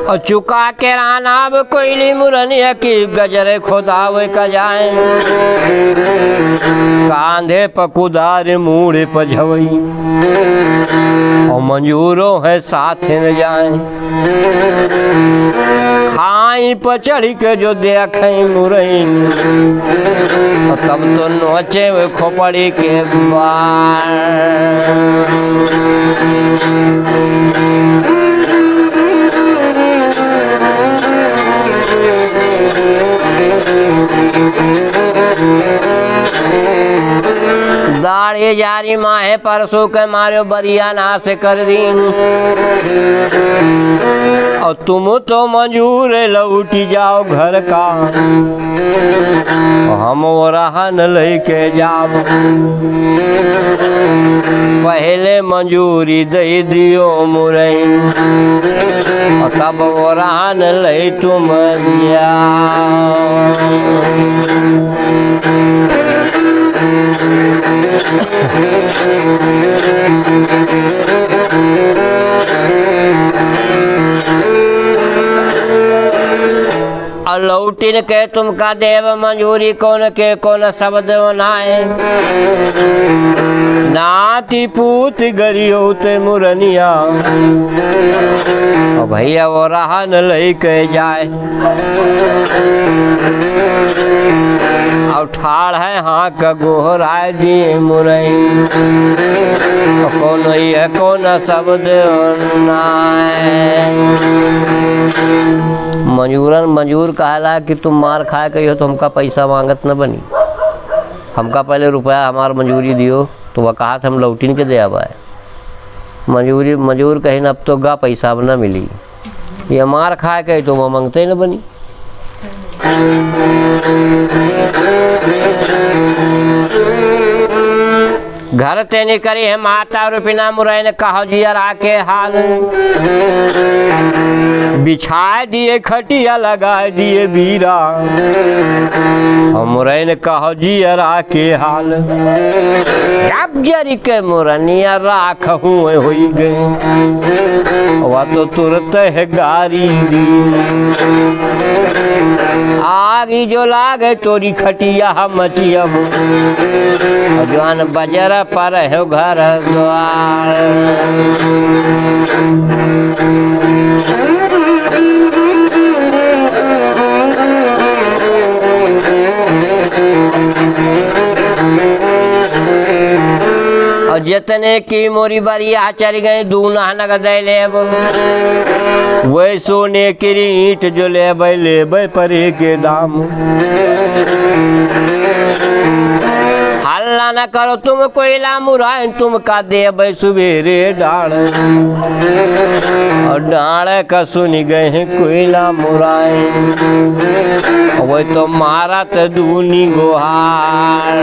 और चुका के रानाब कोयली मुरनिया की गजरे खोदावे का जाए कांधे पकुदार मूड़े पझवई और मंजूरो है साथ न जाए खाई पर चढ़ी के जो देखे मुरई तब तो नोचे वे खोपड़ी के बार दाढ़ी जारी माहे परसों के मारे बरिया ना से कर दीन और तुम तो मंजूर लौटी जाओ घर का हम वो रहन लेके जाओ पहले मंजूरी दे दियो मुरई और तब वो रहन ले तुम जाओ और लौटिन के तुमका देव मंजूरी कौन के कौन शब्द नाए नाती पूत गरियो ते मुरनिया और भैया वो रहन लेके जाए और ठाड़ है हाँ का गोहराय दिए मुरई कौन ये कौन शब्द मजूरन मजूर कहला कि तुम मार खाए कहियो तो हमका पैसा मांगत न बनी हमका पहले रुपया हमार मजूरी दियो तो वह कहा हम लौटिन के दे आवा मजूरी मजूर कहीं अब तो गा पैसा अब न मिली ये मार खाए कही तो वह मांगते न बनी घर तेने करी है माता रुपिना मुरई ने कहो जियरा के हाल बिछाए दिए खटिया लगाए दिए बीरा मुरई ने कहो जियरा के हाल जब जरी के मुरनिया राख हुए हुई गए वह तो तुरंत है गारी दी आगी जो लागे तोरी खटिया मचिया जवान बजर पर है घर द्वार और जितने की मोरी बरिया चल गई दूना नगद ले वही सोने की ईंट जो ले परे के दाम हल्ला न करो तुम कोयला मुराय तुम का दे सुबेरे डाल और डाल का सुन गए हैं कोयला मुराय वो तो मारा तो दूनी गोहार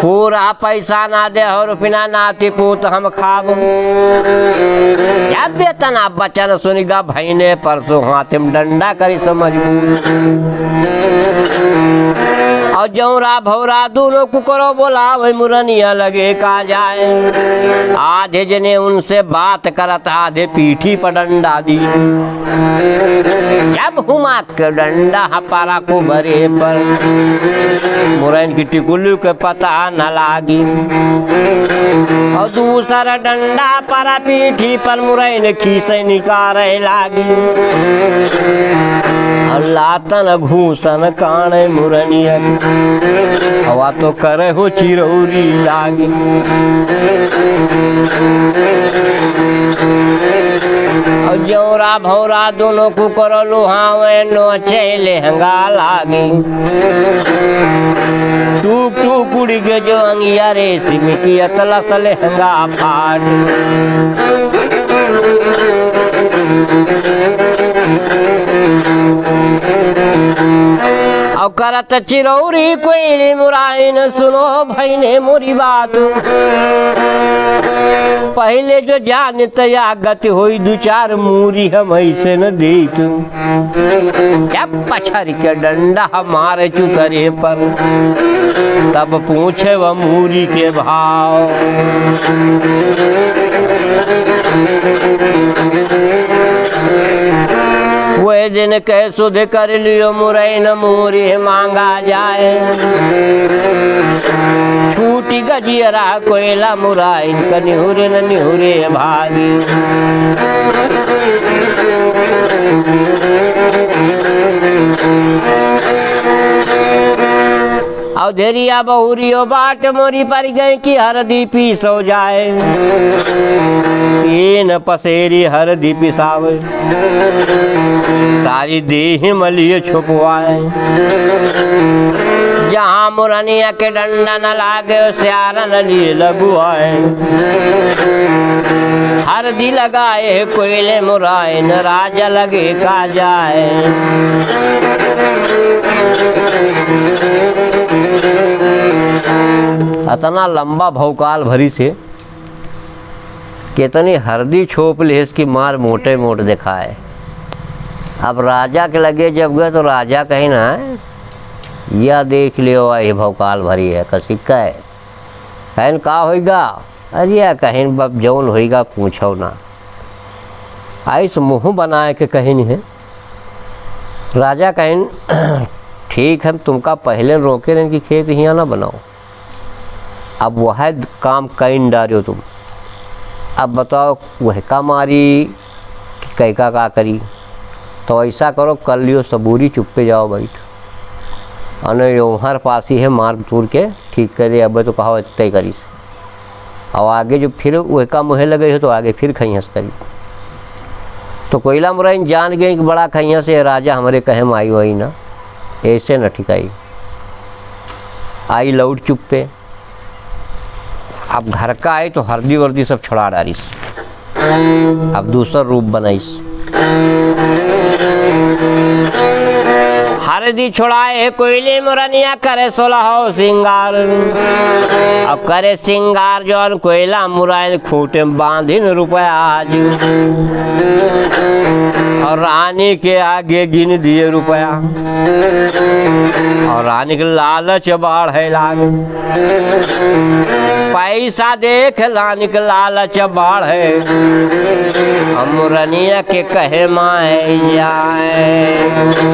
पूरा पैसा ना दे हो रुपना नाती पूत हम खाब या बेतना बचन सुनिगा भैने परसों हाथ में डंडा करी समझ और जौरा भौरा दोनों कुकरो बोला वही मुरनिया लगे का जाए आधे जने उनसे बात करत आधे पीठी पर डंडा दी जब हुमा के डंडा हपारा को भरे पर मुरैन की टिकुल्लू के पता न लागी और दूसरा डंडा पर पीठी पर मुरैन खीसे निकारे लागी अल्लाह तन घूसन काने मुरनिया हवा तो करे हो चिरौरी लागी और जौरा भौरा दोनों को करो लुहावे नोचे लहंगा लागी टूक टूक उड़ के जो अंगिया रेशमी की अतला से लहंगा फाट और करत चिरौरी कोयली मुराइन सुनो भैने मोरी बात पहले जो जानत आगत होई दू चार मूरी हम ऐसे न देत जब पछर के डंडा हमारे चुतरे पर तब पूछे वह मूरी के भाव वे दिन कह सुध कर लियो मुरई न मूरी मांगा जाए छूटी गजियरा कोयला मुराइन का निहुरे न निहुरे भागी अवधेरिया बहुरियो बाट मोरी पर गए कि हरदी पी सो जाए न पसेरी हरदी पिसावे सारी देह मलिए छुपवाए जहाँ मुरनिया के डंडा न लागे स्यारा न लिए लगुआए हरदी लगाए कोयले मुराए न राजा लगे का जाए इतना लंबा भौकाल भरी से कितनी हरदी छोप ले इसकी मार मोटे मोट दिखाए। अब राजा के लगे जब गए तो राजा कहीं ना यह देख लियो ये भौकाल भरी है का सिक्का है कहीं का होगा अरे कहीं बब जौन होगा पूछो ना ऐसे मुँह बनाए के कहीं नहीं है। राजा कहीं ठीक है तुमका पहले रोके रहे कि खेत यहाँ ना बनाओ अब वह काम कहीं डालो तुम अब बताओ वह का मारी कई का करी तो ऐसा करो कर लियो सबूरी चुप्पे जाओ बैठ अने हर पासी है मार तूर के ठीक करे अब तो कहा तय करी और आगे जो फिर वह का मुँह लगे हो तो आगे फिर खैहस करी तो कोयला मुराइन जान गए कि बड़ा खैया से राजा हमारे कहे में आई वही ना ऐसे न ठिकाई आई लौट चुप्पे अब घर का आए तो हरदी वर्दी सब छुड़ा डाली अब दूसरा रूप बनाईस हरदी छुड़ाए कोयले मुरनिया करे सोलह सिंगार अब करे सिंगार जौन कोयला मुराइन खूटे बांधिन रुपया आज और रानी के आगे गिन दिए रुपया और रानी के लालच बढ़े लाग पैसा देख रानी के लालच बढ़े मुरनिया के कहे माए जाए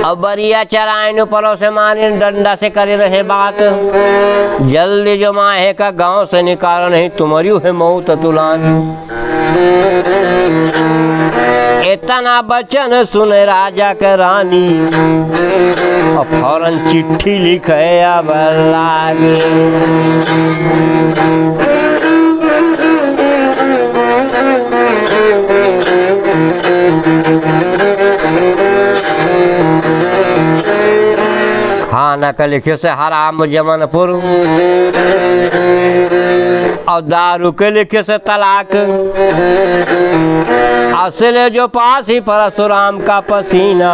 अब बरिया चराइन परों से माने डंडा से करे रहे बात जल्दी जो माहे का गांव से निकाल नहीं तुम्हारी है मौत तुलान इतना बचन सुने राजा के रानी और फौरन चिट्ठी लिखे अब लागे खाना का लिखे से हराम जमनपुर और दारू के लिखे से तलाक असले जो पास ही परशुराम का पसीना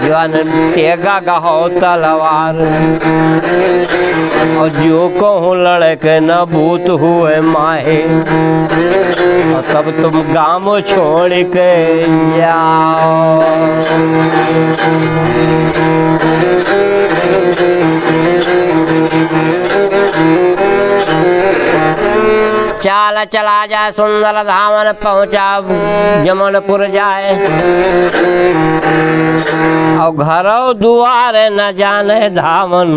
जवान तेगा गहो तलवार और जो कहूँ लड़के न भूत हुए माहे और तब तुम गाँव छोड़ के जाओ चाल चला जाए सुंदर धामन पहुँचा जमनपुर जाए और घरों दुआरे न जाने धामन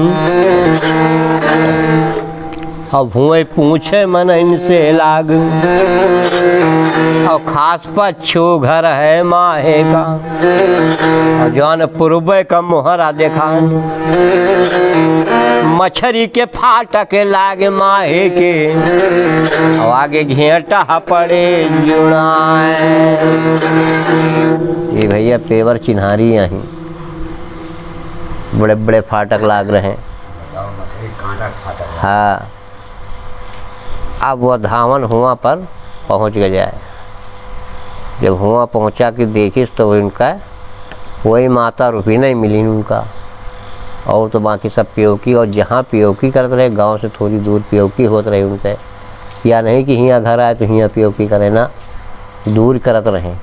और भुए पूछे मन इनसे लाग और खास पच्छू घर है माहे का और जौन पूर्व का मोहरा देखा मछरी के फाटक लागे माहे के और आगे घेंटा पड़े जुड़ाए ये भैया पेवर चिन्हारी यहीं बड़े बड़े फाटक लाग रहे हैं हाँ, अब वह धावन हुआ पर पहुंच गया है। जब हुआ पहुंचा कि देखिस तो उनका वही माता रूपी नहीं मिली उनका, और तो बाकी सब पियोकी, और जहाँ पियोकी करते रहे गांव से थोड़ी दूर पियोकी होते रहे उनसे, या नहीं कि हियाँ घर आए तो हियाँ पियोकी करे ना, दूर करत रहे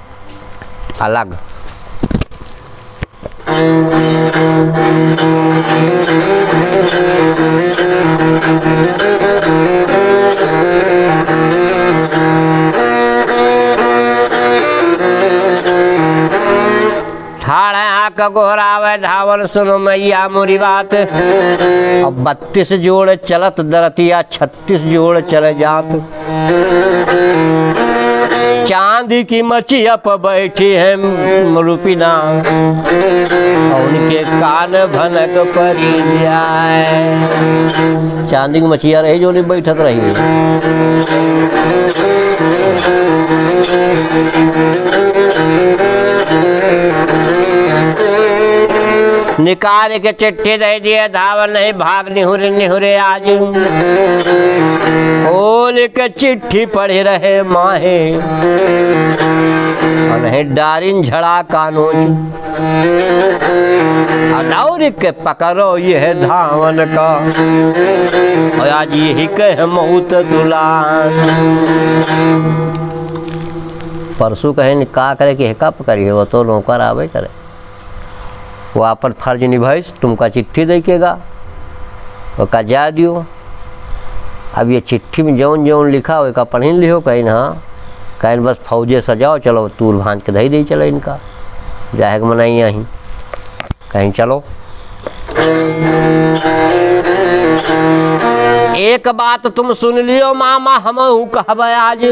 अलग। ठाड़े आक गोहरावे धावन सुनो मैया मोरी बात। अब 32 जोड़ चलत दरतिया 36 जोड़ चले जात। चांदी की मचिया पर बैठी है रूपिना, उनके कान भनक परी जाए। चांदी की मचिया रही जो नहीं बैठत रही। निकाल के चिट्ठी दे दिए धावन नहीं भाग निहुरे निहुरे आज। खोल के चिट्ठी पढ़े रहे माहे, नहीं डारिन झड़ा कानून। अनौर के पकड़ो यह धावन का, और आज यही कह मौत दुलान। परसों कहे का करे कि का पकड़िए, वो तो नौकर आवे करे, वो अपन फर्ज निभाइस, तुमका चिट्ठी देखेगा वो का जा दियो। अब ये चिट्ठी में जौन जौन लिखा हो का पढ़ लिहो, कहीं ना कहीं बस फौजे सजाओ, चलो तूर भांज के दही दे चलो इनका जाहे मनाई यहीं कहीं चलो। एक बात तुम सुन लियो मामा, हम कहब आज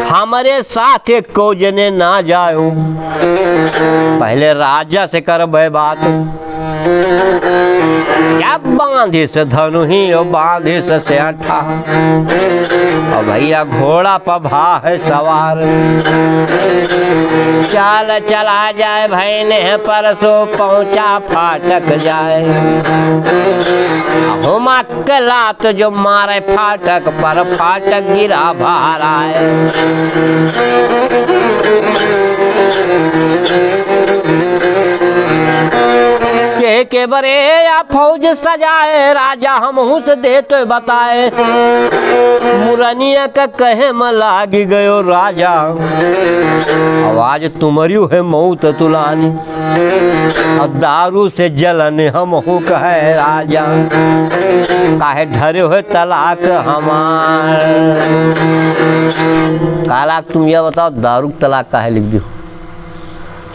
हमारे साथ को जने ना जाओ, पहले राजा से करबे बात। क्या बांधे से धनु ही और बांधे से सेठा, और भैया घोड़ा पर भा है सवार। चाल चला जाए भाई ने परसों पहुंचा फाटक जाए। हुमा के लात जो मारे फाटक पर, फाटक गिरा बाहर आए। के बरे या फौज सजाए, राजा हम से दे तो बताए। मुरनिया का कहे में लागी गयो राजा, आवाज तुम्हारी है मौत तुलानी। और दारू से जलन हम कहे राजा, काहे धरे हो तलाक हमार। कालाक तुम यह बताओ, दारू तलाक काहे लिख दी?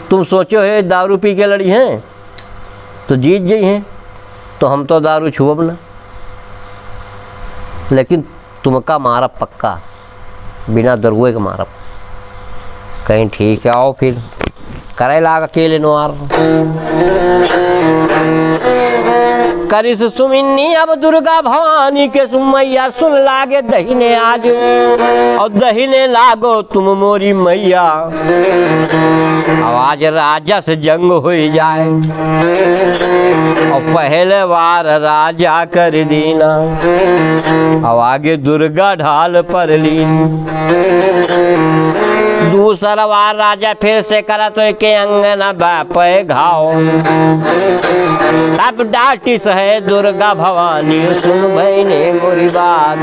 तुम सोचो है दारू पी के लड़ी हैं तो जीत जाई हैं, तो हम तो दारू छुअब ना, लेकिन तुमका मारा पक्का, बिना दरुए का मारा। कहीं ठीक है, आओ फिर करे लाग अकेले नोआर। करिस सुमिन्नी अब दुर्गा भवानी के सुमैया, सुन लागे दहीने आज, और दहीने लागो तुम मोरी मैया। आवाज राजा से जंग हो जाए, और पहले बार राजा कर दीना, और आगे दुर्गा ढाल पर लीन। दूसरा बार राजा फिर से करा तो के अंगना बापे घाव। तब डाटी सहे दुर्गा भवानी, सुन बहने मोरी बात।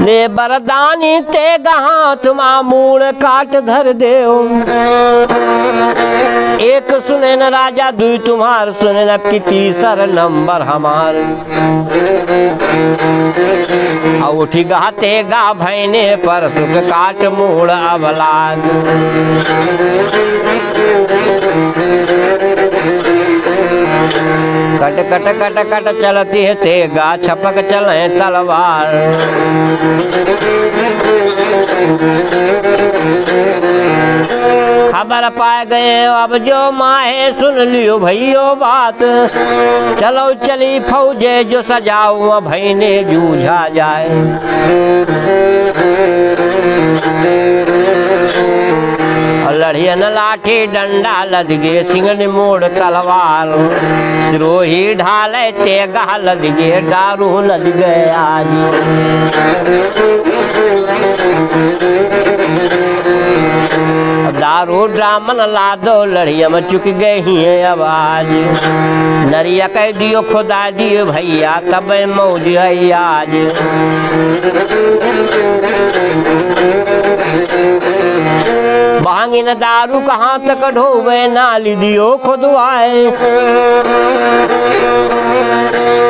ने बरदानी ते गात मामूल काट धर देओ। एक सुने न राजा, दुई तुम्हार सुने न कि तीसर नंबर हमार। उठी गाते गा भैने पर सुख काट मूड़ अवलाद। कट कट कट कट चलती है तेगा, छपक चले तलवार। खबर पाए गए अब जो माहे, सुन लियो भैयो बात। चलो चली फौजे जो सजाऊं, भैने जूझा जाए। लड़ियन लाठी डंडा लदगे सिंगन मोड़ तलवार सिरोही ढाले तेगा लदगे दारू लद गया दारू ड्रामन लादो लड़िया में चुक गई है आवाज नरिया कह दियो खुदा दियो भैया तब मौज है आज भांगी न दारू कहाँ तक ढोवे नाली दियो खुदवाए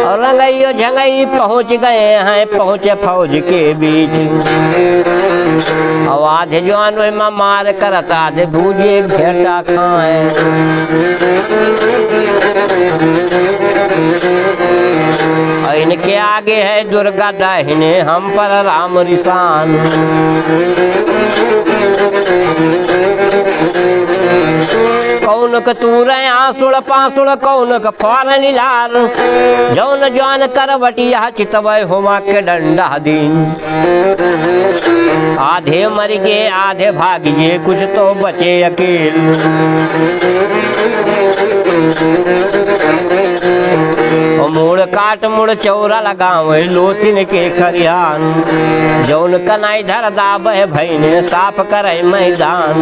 और रंगइयो झंगई पहुँच गए हैं पहुँचे फौज के बीच आवाज जवान में मार करता दे भूजे घेटा खाए इनके आगे है दुर्गा दाहिने हम पर राम निशान कौन कतूर आंसुड़ पांसुड़ कौन का फौरन लार जौन जौन करवटिया चितवय होमा के डंडा दिन आधे मर गए आधे भाग गए कुछ तो बचे अकेल मुड़ काट मुड़ चौरा लगाव लोतिन के खरियान जौन कनाई धर दाब है भैने साफ करे मैदान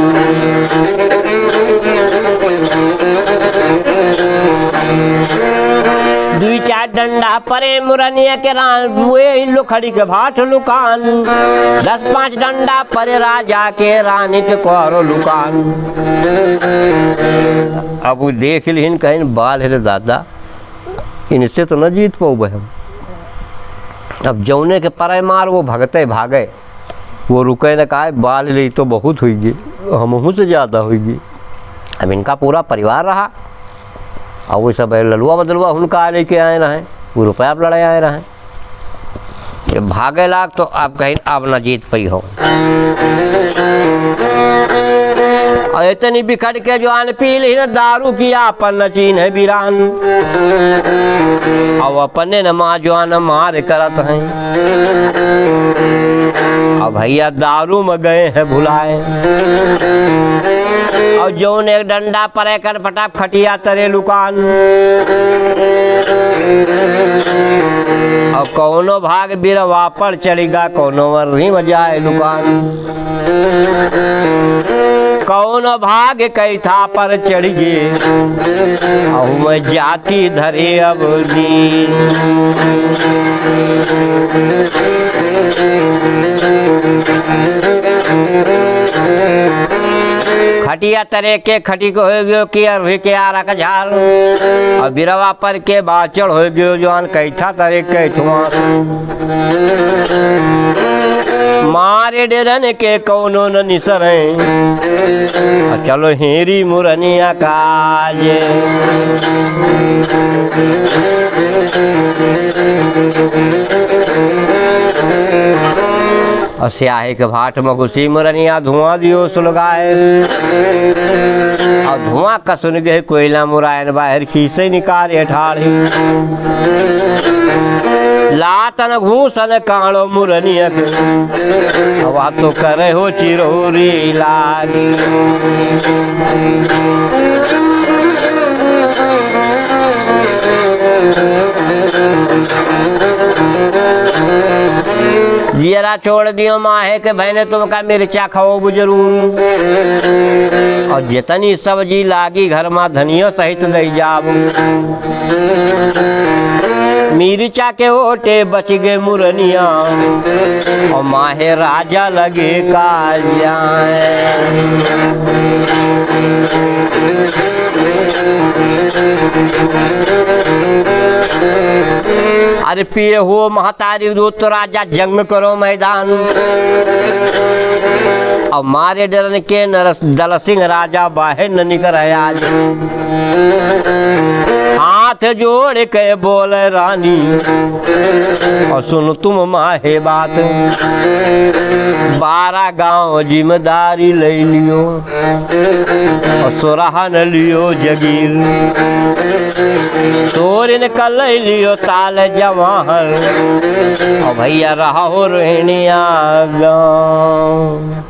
दुई चार डंडा परे मुरनिया के वे लुखड़ी के भाट लुकान 10-5 डंडा परे राजा के रानी के कोरो लुकान अब वो देख लिन कहीं बाल है दादा इनसे तो न जीत पाऊ हम अब जौने के परे मार वो भगते भागे वो रुके न कहा बाल ले तो बहुत हुई हमहू से ज़्यादा हुई अब इनका पूरा परिवार रहा और वो सब ललुआ बदलुआ उनका लेके आए रहे वो रुपया आप लड़ाए आए रहे जब भागे लाग तो आप कहीं आप ना जीत पाई हो और इतनी बिखड़ के जो आन पी ली न दारू किया अपन न चीन है वीरान और अपने न माँ जो आन मार करत हैं अब भैया दारू में गए हैं भुलाए और जौन एक डंडा परे कर फटा फटिया तरे लुकान और कौनो भाग बिरवा पर चढ़ेगा कौनो मर्री में जाए लुकान कौनो भाग कैथा पर चढ़ गे और मैं जाती धरे अब दी खटिया तरे के खटी को हो गयो कि अरभी के आरा का झार और बिरवा पर के बाचड़ हो गयो जवान कैठा तरे कैठुआ मारे डेरन के कौनो न निसरे चलो हेरी मुरनिया काज और स्याही के भाट में घुसी मुरनिया धुआं दियो सुलगाए और धुआं का सुन गए कोयला मुरायन बाहर खीसे निकाले ठाड़ी लातन घूसन काणो मुरनिया वा तो करे हो चिरोरी लागी जियरा छोड़ दियो माहे के बहने तुम का मिर्चा खाओ जरूर और जितनी सब्जी लागी घर में धनिया सहित ले जाबू मिर्चा के ओटे बच गए मुरनिया और माहे राजा लगे का जाए अरे पिए हो महतारी दो तो राजा जंग करो मैदान और मारे डरन के नरस दल सिंह राजा बाहर न निकल आज हाथ जोड़ के बोल रानी और सुन तुम माहे बात 12 गांव जिम्मेदारी ले लियो और सोराहन लियो जगीर तोरिन कल लियो ताल जवाहर और भैया रहा हो रहनिया गाँव।